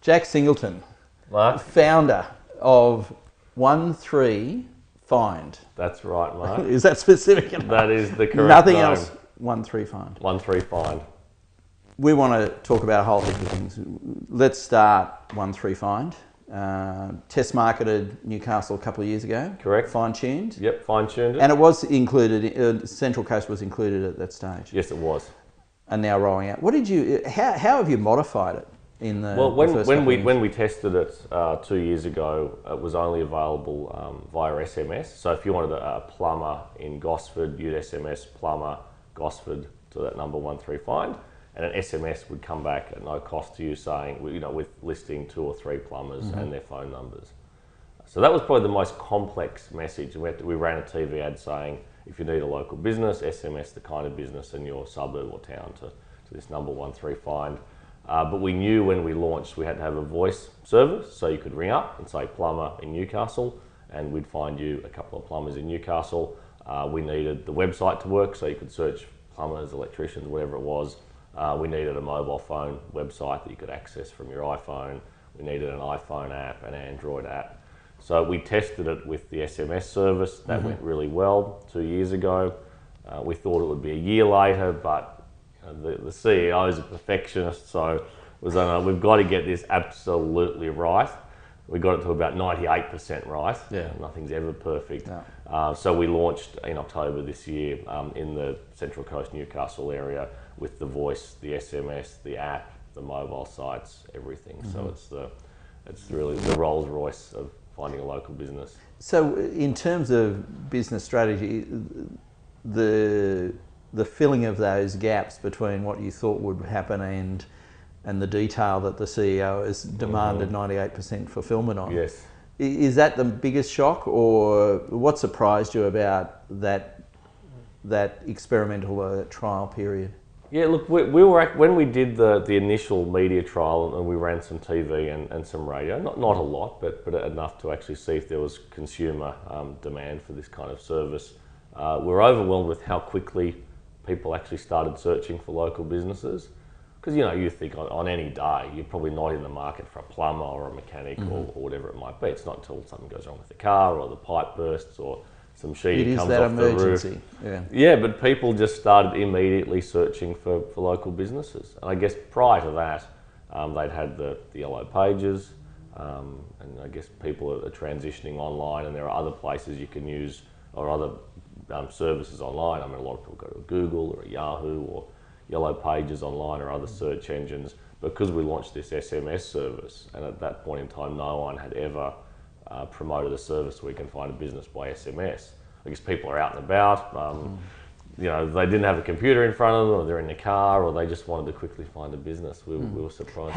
Jack Singleton, Mark? founder of 13 Find. That's right, Mark. Is that specific enough? That is the correct Nothing name. else. 13 Find. 13 Find. We want to talk about a whole heap of things. Let's start 13 Find. Test marketed Newcastle a couple of years ago. Correct. Fine-tuned. Yep, fine-tuned it. And it was included, Central Coast was included at that stage. Yes, it was. And now rolling out. What did you, how have you modified it in the Well, the first couple of years? when we tested it 2 years ago, it was only available via SMS. So if you wanted a plumber in Gosford, you'd SMS plumber Gosford to that number 13 Find, and an SMS would come back at no cost to you saying, you know, with listing 2 or 3 plumbers and their phone numbers. So that was probably the most complex message. We ran a TV ad saying, if you need a local business, SMS the kind of business in your suburb or town to this number 13 Find. But we knew when we launched we had to have a voice service, so you could ring up and say plumber in Newcastle, and we'd find you a couple of plumbers in Newcastle. We needed the website to work, so you could search plumbers, electricians, whatever it was. We needed a mobile phone website that you could access from your iPhone. We needed an iPhone app, an Android app. So we tested it with the SMS service. That went really well 2 years ago. We thought it would be a year later, but the CEO is a perfectionist, so we've got to get this absolutely right. We got it to about 98% right. Yeah. Nothing's ever perfect. No. So we launched in October this year in the Central Coast Newcastle area with the voice, the SMS, the app, the mobile sites, everything. So it's really the Rolls Royce of finding a local business. So in terms of business strategy, the filling of those gaps between what you thought would happen and the detail that the CEO has demanded 98% fulfillment on. Yes. Is that the biggest shock, or what surprised you about that experimental trial period? Yeah, look, we were when we did the initial media trial, and we ran some TV and some radio, not a lot, but enough to actually see if there was consumer demand for this kind of service. We were overwhelmed with how quickly people actually started searching for local businesses. Because, you know, you think on any day, you're probably not in the market for a plumber or a mechanic or whatever it might be. It's not until something goes wrong with the car or the pipe bursts or some sheeting comes off the roof. Yeah, but people just started immediately searching for local businesses. And I guess prior to that, they'd had the yellow pages, and I guess people are transitioning online, and there are other places you can use, or other services online. I mean, a lot of people go to a Google or a Yahoo or Yellow Pages online or other search engines, because we launched this SMS service, and at that point in time no one had ever promoted a service where you can find a business by SMS. I guess people are out and about, you know, they didn't have a computer in front of them, or they're in the car, or they just wanted to quickly find a business. We were surprised.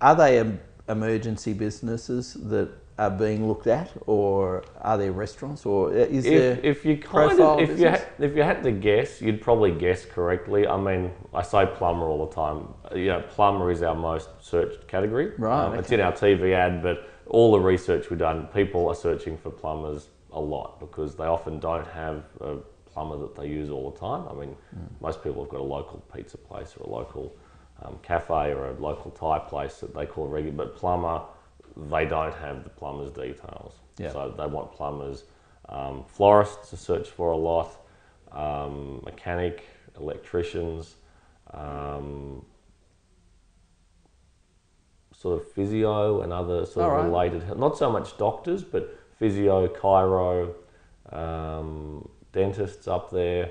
Are they emergency businesses that are being looked at, or are there restaurants, or is there if you had to guess, you'd probably guess correctly. I mean, I say plumber all the time. You know, plumber is our most searched category. Right. It's in our TV ad, but all the research we've done, people are searching for plumbers a lot because they often don't have a plumber that they use all the time. I mean, most people have got a local pizza place or a local cafe or a local Thai place that they call regular, but plumber, they don't have the plumber's details. Yeah. So they want plumbers, florists to search for a lot, mechanic, electricians, sort of physio and other sort of related, not so much doctors, but physio, chiro, dentists up there.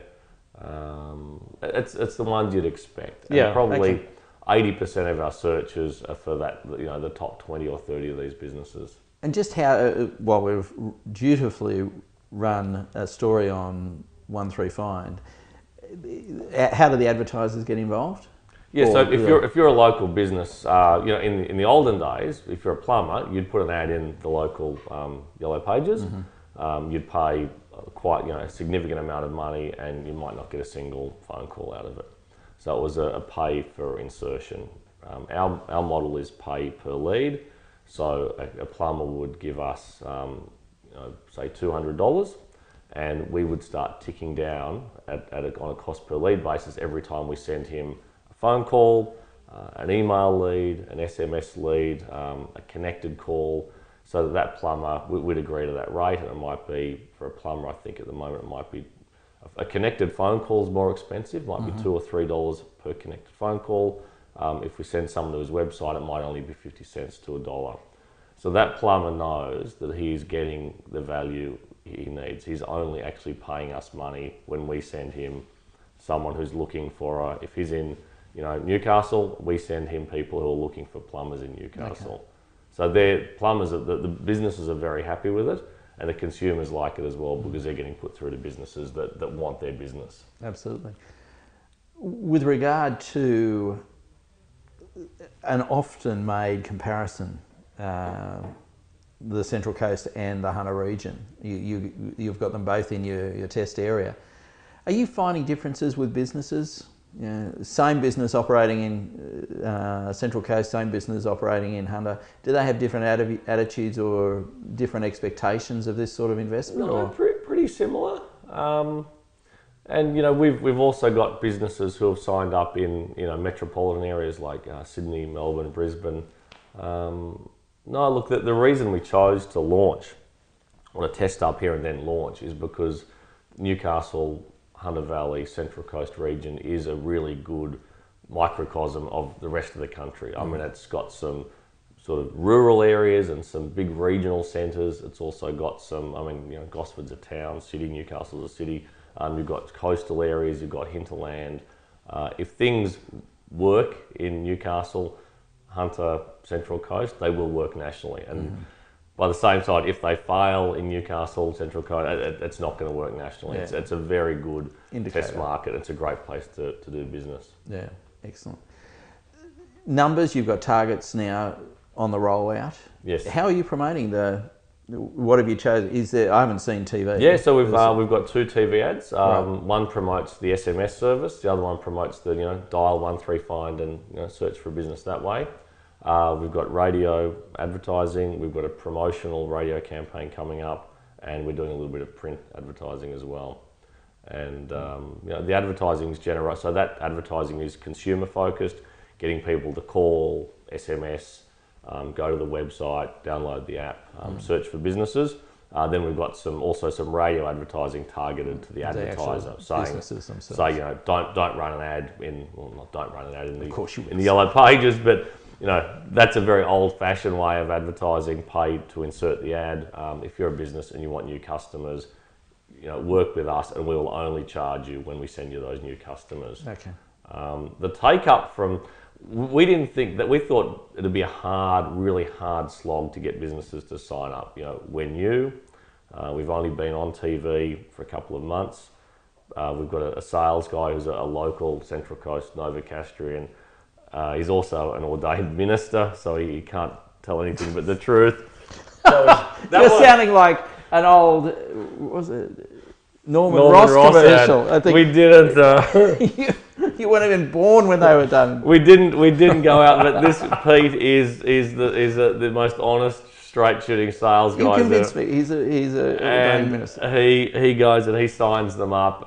It's the ones you'd expect. And probably 80% of our searches are for that, you know, the top 20 or 30 of these businesses. And just how, well, we've dutifully run a story on 13 Find, how do the advertisers get involved? Yeah, so if you're a local business, you know, in the olden days, if you're a plumber, you'd put an ad in the local Yellow Pages. You'd pay quite, you know, a significant amount of money, and you might not get a single phone call out of it. So it was a pay for insertion. Our model is pay per lead. So a plumber would give us, you know, say $200, and we would start ticking down on a cost per lead basis every time we send him a phone call, an email lead, an SMS lead, a connected call, so that plumber would agree to that rate. And it might be, for a plumber, I think at the moment it might be, a connected phone call is more expensive, might be $2 or $3 per connected phone call. If we send someone to his website, it might only be 50 cents to $1. So that plumber knows that he's getting the value he needs. He's only actually paying us money when we send him someone who's looking for if he's in Newcastle, we send him people who are looking for plumbers in Newcastle. Okay. So they're plumbers, the businesses are very happy with it, and the consumers like it as well, because they're getting put through to businesses that want their business. Absolutely. With regard to an often made comparison, the Central Coast and the Hunter region, you've got them both in your test area. Are you finding differences with businesses? Same business operating in Central Coast, same business operating in Hunter. Do they have different attitudes or different expectations of this sort of investment? No, pretty similar. And we've also got businesses who have signed up in metropolitan areas like Sydney, Melbourne, Brisbane. No, look, the reason we chose to launch, or to test up here and then launch, is because Newcastle, Hunter Valley, Central Coast region is a really good microcosm of the rest of the country. I mean, it's got some sort of rural areas and some big regional centres. It's also got some, Gosford's a town, city, Newcastle's a city. You've got coastal areas, you've got hinterland. If things work in Newcastle, Hunter, Central Coast, they will work nationally. And by the same side, if they fail in Newcastle, Central Coast, it's not going to work nationally. Yeah. It's a very good test market. It's a great place to do business. Yeah, excellent. Numbers, you've got targets now on the rollout. Yes. How are you promoting what have you chosen? I haven't seen TV. Yeah, so we've got 2 TV ads. One promotes the SMS service. The other one promotes the dial 13FIND and search for a business that way. We've got radio advertising. We've got a promotional radio campaign coming up, and we're doing a little bit of print advertising as well. And the advertising is so that advertising is consumer focused, getting people to call, SMS. Go to the website, download the app, search for businesses. Then we've got some radio advertising targeted to the advertiser, saying, don't run an ad in the yellow pages, but that's a very old-fashioned way of advertising, pay to insert the ad. If you're a business and you want new customers, work with us, and we will only charge you when we send you those new customers. Okay. The take-up we thought it'd be a really hard slog to get businesses to sign up. We're new. We've only been on TV for a couple of months. We've got a sales guy who's a local Central Coast Novocastrian. He's also an ordained minister, so he can't tell anything but the truth. You're sounding like an old, what was it, Norman Ross commercial. I think we didn't. You weren't even born when they were done. We didn't go out. But this Pete is the most honest, straight shooting sales guy. You convinced me. He's a ordained minister. He goes and he signs them up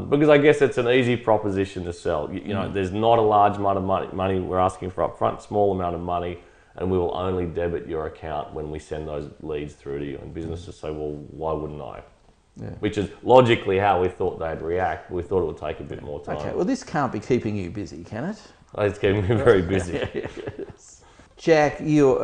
because I guess it's an easy proposition to sell. There's not a large amount of money we're asking for upfront, small amount of money, and we will only debit your account when we send those leads through to you. And businesses say, well, why wouldn't I? Yeah. Which is logically how we thought they'd react. We thought it would take a bit more time. Okay, well, this can't be keeping you busy, can it? It's keeping me very busy. Yes. Jack, you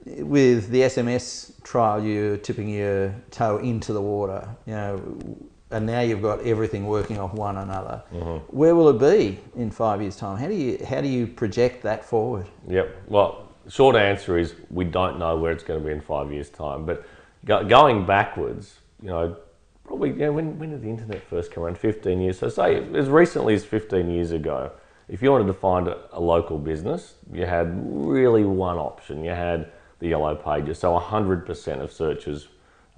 with the SMS trial, you're tipping your toe into the water, and now you've got everything working off one another. Mm-hmm. Where will it be in 5 years' time? How do you project that forward? Yep. Well, short answer is we don't know where it's going to be in 5 years' time. But going backwards, probably, when did the internet first come around? 15 years. So say as recently as 15 years ago, if you wanted to find a local business, you had really one option. You had the yellow pages. So 100% of searches,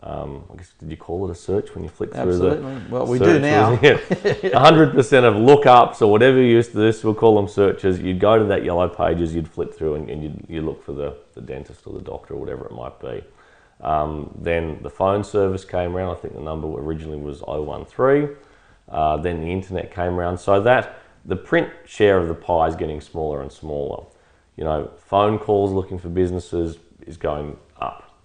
I guess, did you call it a search when you flick through Absolutely. Well, we do now. 100% of lookups or whatever you used to this, we'll call them searches. You'd go to that yellow pages, you'd flip through and you'd look for the dentist or the doctor or whatever it might be. Then the phone service came around. I think the number originally was 013. Then the internet came around. So the print share of the pie is getting smaller and smaller. You know, phone calls looking for businesses is going up.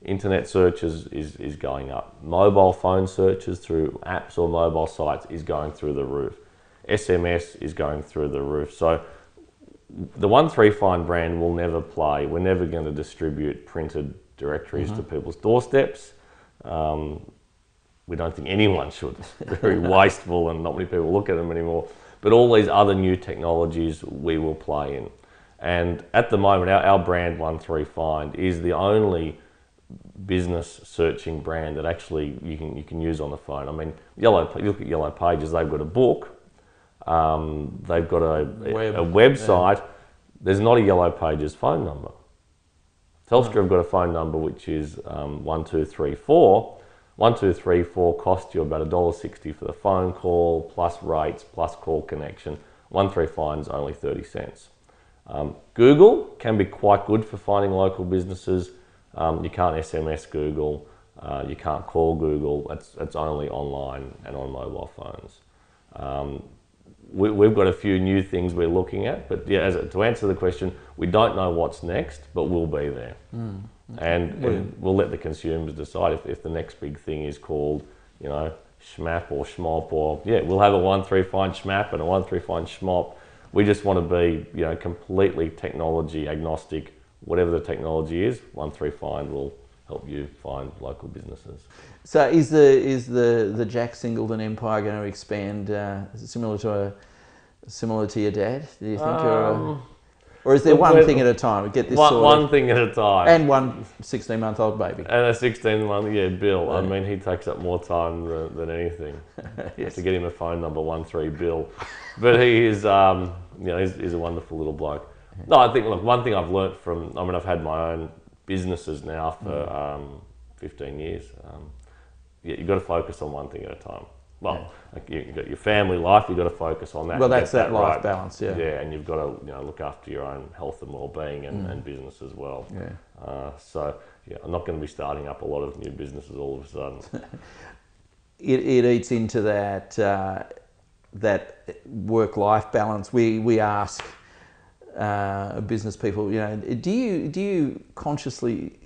Internet searches is going up. Mobile phone searches through apps or mobile sites is going through the roof. SMS is going through the roof. So the 135 brand will never play. We're never going to distribute printed directories to people's doorsteps. We don't think anyone should. It's very wasteful and not many people look at them anymore. But all these other new technologies we will play in. And at the moment, our brand 135 is the only business searching brand that actually you can use on the phone. I mean, you look at Yellow Pages, they've got a book, they've got a website. Yeah. There's not a Yellow Pages phone number. Telstra have got a phone number which is 1234. 1234 costs you about $1.60 for the phone call, plus rates, plus call connection. 135 is only 30 cents. Google can be quite good for finding local businesses. You can't SMS Google, you can't call Google. It's only online and on mobile phones. We've got a few new things we're looking at, but yeah, to answer the question, we don't know what's next, but we'll be there. Okay. And we'll let the consumers decide if the next big thing is called, you know, SHMAP or SHMOP, or yeah, we'll have a 135 SHMAP and a 135 SHMOP. We just want to be, you know, completely technology agnostic. Whatever the technology is, 135 will help you find local businesses. So is the Jack Singleton empire going to expand similar to your dad, do you think? Or is there one thing at a time? We get this one thing at a time. And one 16-month-old baby. And a 16-month, yeah, Bill. Yeah. I mean, he takes up more time than anything. Yes. To get him a phone number, 13 Bill. But he is, you know, he's a wonderful little bloke. No, I think, look, one thing I've learnt from, I mean, I've had my own businesses now for 15 years. Yeah, you've got to focus on one thing at a time. Well, like you've got your family life, you've got to focus on that. Well, that's that life right. balance, yeah. Yeah, and you've got to, you know, look after your own health and well-being and business as well. Yeah. So, yeah, I'm not going to be starting up a lot of new businesses all of a sudden. It eats into that that work-life balance. We ask business people, you know, do you consciously,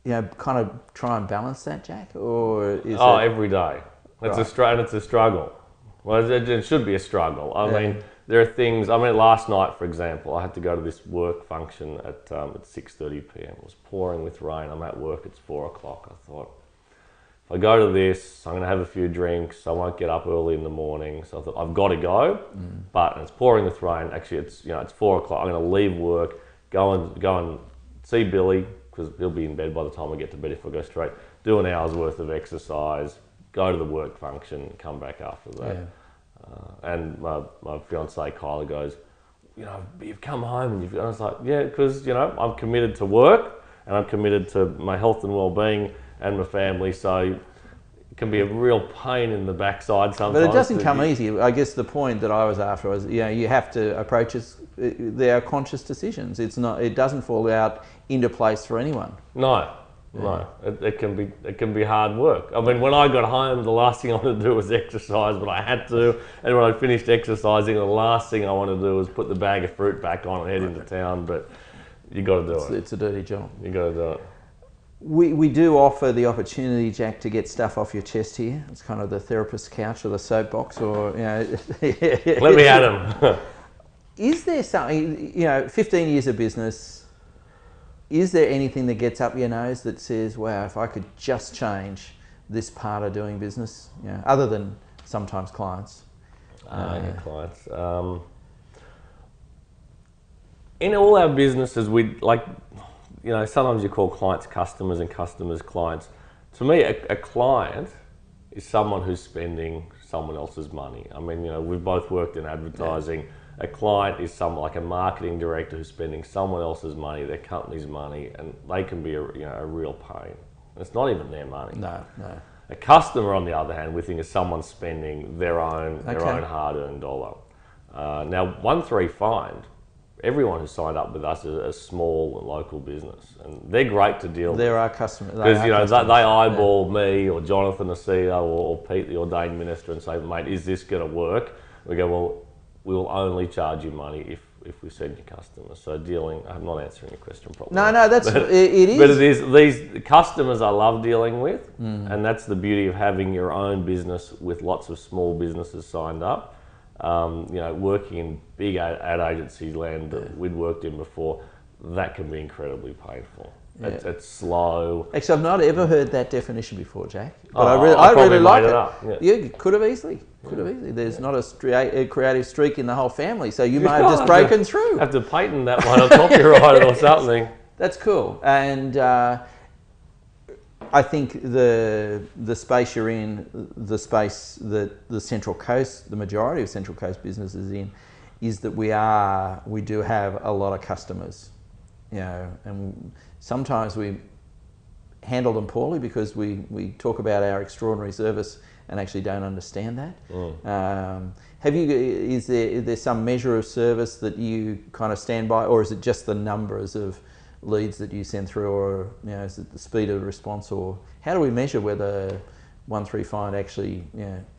you know, kind of try and balance that, Jack, or is every day? It's right. It's a struggle. Well, it should be a struggle. I mean, there are things. I mean, last night, for example, I had to go to this work function at 6:30 p.m. It was pouring with rain. I'm at work. It's 4 o'clock. I thought, if I go to this, I'm going to have a few drinks. I won't get up early in the morning. So I thought, I've got to go. But it's pouring with rain. Actually, it's 4 o'clock. I'm going to leave work, go and see Billy, because he'll be in bed by the time I get to bed if I go straight. Do an hour's worth of exercise. Go to the work function, come back after that. Yeah. And my fiancée Kyla goes, you know, you've come home and I was like, yeah, because, you know, I'm committed to work and I'm committed to my health and well-being and my family, so it can be a real pain in the backside sometimes. But it doesn't come easy. I guess the point that I was after was, you know, you have to approach it, they are conscious decisions. It doesn't fall out into place for anyone. No. No, it can be hard work. I mean, when I got home, the last thing I wanted to do was exercise, but I had to. And when I finished exercising, the last thing I wanted to do was put the bag of fruit back on and head into town. But you got to do it. It's a dirty job. You got to do it. We do offer the opportunity, Jack, to get stuff off your chest here. It's kind of the therapist's couch or the soapbox, or you know. Let me at him. Is there something, you know, 15 years of business? Is there anything that gets up your nose that says, wow, if I could just change this part of doing business, you know, other than sometimes clients? Clients. In all our businesses, we like, you know, sometimes you call clients customers and customers clients. To me, a client is someone who's spending someone else's money. I mean, you know, we've both worked in advertising. Yeah. A client is someone like a marketing director who's spending someone else's money, their company's money, and they can be a real pain. It's not even their money. No. A customer, on the other hand, we think is someone spending their own hard-earned dollar. Now, 135, everyone who signed up with us is a small and local business, and they're great to deal with. They're our customers. Because, you know, they eyeball me or Jonathan, the CEO, or Pete, the ordained minister, and say, mate, is this going to work? We go, well, we will only charge you money if we send you customers. So I'm not answering your question properly. No, that's it is. But it is these customers I love dealing with, and that's the beauty of having your own business with lots of small businesses signed up. Working in big ad agency land that we'd worked in before, that can be incredibly painful. Yeah. It's slow. Actually, I've not ever heard that definition before, Jack. But I really like it. Up. Yeah. You could have easily. There's not a creative streak in the whole family, so you might have just broken through. Have to patent that one or copyright or something. That's cool. And I think the space you're in, the space that the Central Coast, the majority of Central Coast businesses in, is that we do have a lot of customers, and sometimes we handle them poorly because we talk about our extraordinary service and actually don't understand that. Is there some measure of service that you kind of stand by, or is it just the numbers of leads that you send through, or is it the speed of response, or how do we measure whether 135 actually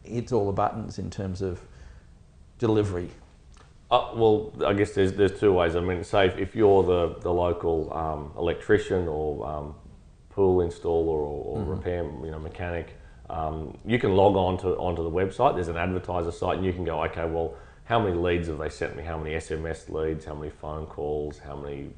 hits all the buttons in terms of delivery? Well, I guess there's two ways. I mean, say if you're the local electrician or pool installer or repair mechanic, you can log onto the website. There's an advertiser site, and you can go, okay, well, how many leads have they sent me? How many SMS leads? How many phone calls? How many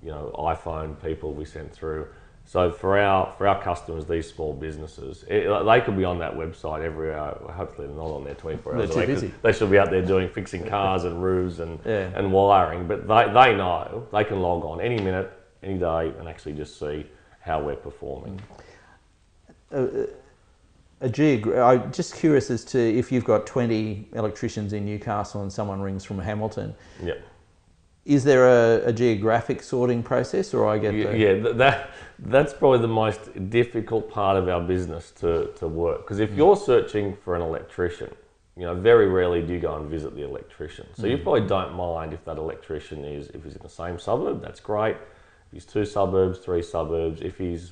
iPhone people we sent through? So for our customers, these small businesses, they could be on that website every hour. Hopefully they're not on there 24 hours a day. They're too busy. They should be out there fixing cars and roofs and wiring. But they know they can log on any minute, any day, and actually just see how we're performing. I'm just curious as to if you've got 20 electricians in Newcastle and someone rings from Hamilton. Yep. Is there a geographic sorting process, or that's probably the most difficult part of our business to work, because if you're searching for an electrician, very rarely do you go and visit the electrician. So you probably don't mind if that electrician if he's in the same suburb, that's great. If he's 2 suburbs, 3 suburbs, if he's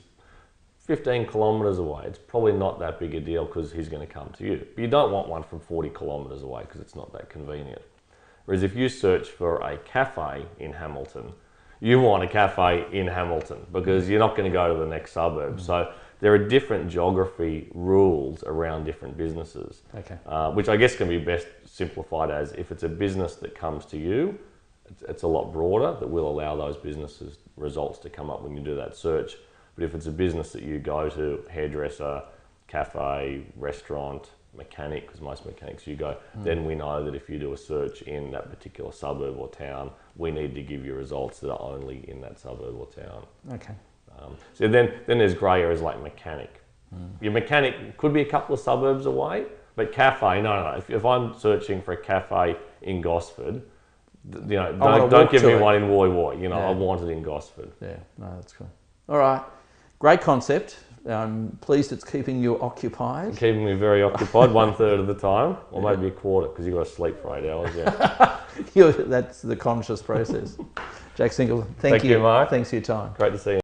15 kilometres away, it's probably not that big a deal because he's going to come to you. But you don't want one from 40 kilometres away because it's not that convenient. Whereas if you search for a cafe in Hamilton, you want a cafe in Hamilton because you're not going to go to the next suburb. So there are different geography rules around different businesses, which I guess can be best simplified as if it's a business that comes to you, it's a lot broader, that will allow those businesses results to come up when you do that search. But if it's a business that you go to, hairdresser, cafe, restaurant, mechanic, because most mechanics you go, then we know that if you do a search in that particular suburb or town, we need to give you results that are only in that suburb or town. Okay. So then there's grey areas like mechanic. Your mechanic could be a couple of suburbs away, but cafe, no. If I'm searching for a cafe in Gosford, don't give me one in Woy Woy. I want it in Gosford. Yeah, no, that's cool. All right, great concept. I'm pleased it's keeping you occupied. Keeping me very occupied 1/3 of the time, or maybe a quarter, because you've got to sleep for 8 hours. Yeah. That's the conscious process. Jack Singleton, thank you, Mark. Thanks for your time. Great to see you.